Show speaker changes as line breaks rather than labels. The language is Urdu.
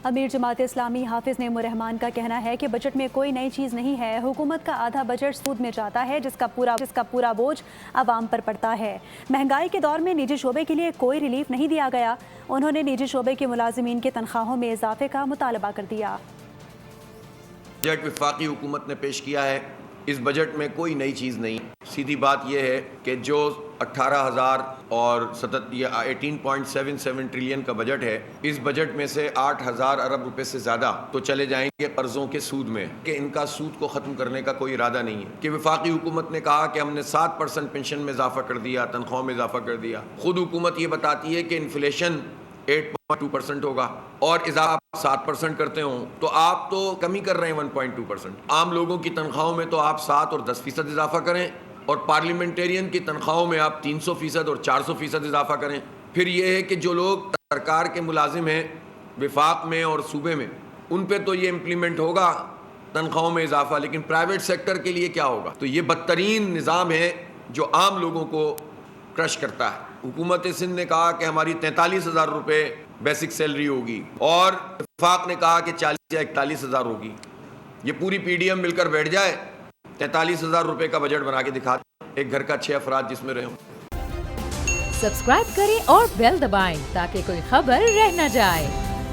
امیر جماعت اسلامی حافظ نعیم الرحمان کا کہنا ہے کہ بجٹ میں کوئی نئی چیز نہیں ہے، حکومت کا آدھا بجٹ سود میں جاتا ہے جس کا پورا بوجھ عوام پر پڑتا ہے۔ مہنگائی کے دور میں نجی شعبے کے لیے کوئی ریلیف نہیں دیا گیا۔ انہوں نے نجی شعبے کے ملازمین کی تنخواہوں میں اضافے کا مطالبہ کر دیا۔
بجٹ وفاقی حکومت نے پیش کیا ہے، اس بجٹ میں کوئی نئی چیز نہیں۔ سیدھی بات یہ ہے کہ جو 18,000 اور 18.77 ٹریلین کا بجٹ ہے، اس بجٹ میں سے 8,000 ارب روپے سے زیادہ تو چلے جائیں گے قرضوں کے سود میں، کہ ان کا سود کو ختم کرنے کا کوئی ارادہ نہیں ہے۔ کہ وفاقی حکومت نے کہا کہ ہم نے 7% پنشن میں اضافہ کر دیا، تنخواہوں میں اضافہ کر دیا۔ خود حکومت یہ بتاتی ہے کہ انفلیشن 8.2% ہوگا اور اضافہ 7% کرتے ہوں تو آپ تو کمی کر رہے ہیں 1.2%۔ عام لوگوں کی تنخواہوں میں تو آپ 7 اور 10% اضافہ کریں، اور پارلیمنٹیرین کی تنخواہوں میں آپ 300% اور 400% اضافہ کریں۔ پھر یہ ہے کہ جو لوگ سرکار کے ملازم ہیں وفاق میں اور صوبے میں، ان پہ تو یہ امپلیمنٹ ہوگا تنخواہوں میں اضافہ، لیکن پرائیویٹ سیکٹر کے لیے کیا ہوگا؟ تو یہ بدترین نظام ہے جو عام لوگوں کو کرش کرتا ہے۔ حکومت سندھ نے کہا کہ ہماری 43,000 روپے بیسک سیلری ہوگی، اور وفاق نے کہا کہ 40 یا 41,000 ہوگی۔ یہ پوری پی ڈی ایم مل کر بیٹھ جائے، 43,000 روپے کا بجٹ بنا کے دکھا دیں، ایک گھر کا 6 افراد جس میں رہے ہوں۔
سبسکرائب کریں اور بیل دبائیں تاکہ کوئی خبر رہ نہ جائے۔